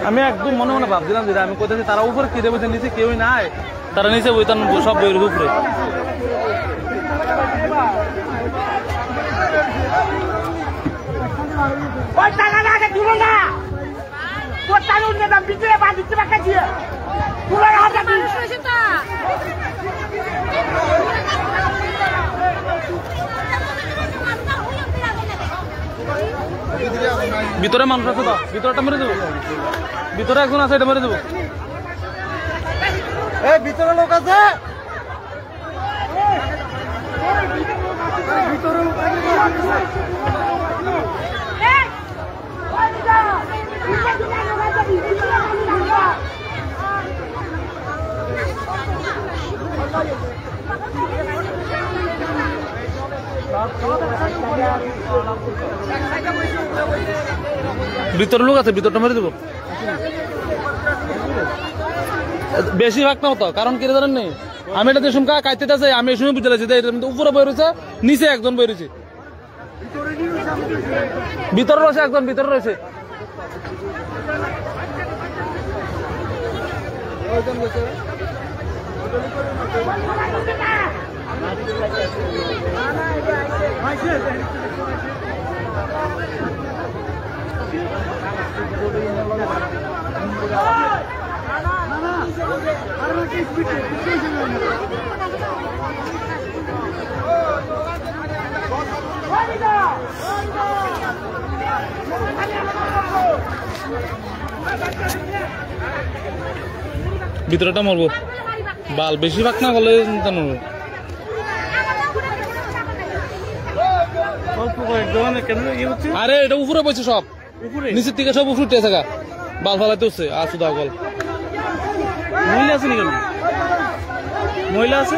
আমি একদম মনে মনে ভাবছিলাম যে আমি কোথায় তারা উপরে খিদে বসে নিচে কেউই নাই, তারা নিচে বইতাম সব বইয়ের উপরে। ভিতরে মানুষ আছে তো, ভিতরটা মেরে দেবো, ভিতরে একজন আছে, এটা মেরে দেবো। এই ভিতরে লোক আছে, ভিতরে লোক আছে, ভিতরটা মেরে দেবো। বেশি ভাগ না হতো, কারণ কি জানেন নেই, আমি এটা দেশম কা কাইতে আছে, আমি এই সময় বুঝতে লাগছি যে উপরে বই রয়েছে, নিচে একজন বই রয়েছে, ভিতরে রয়েছে একজন, ভিতরে রয়েছে। ভিতরেটা মরবো, বাল বেশি ভাগ না করলে মরবো। আরে এটা উপরে বসে সব, নিচের থেকে সব উপরে উঠে থাকা, বাল ফালাইতে হচ্ছে। আসু দাও বল, মহিলা আছে নি কেন? মহিলা আছে,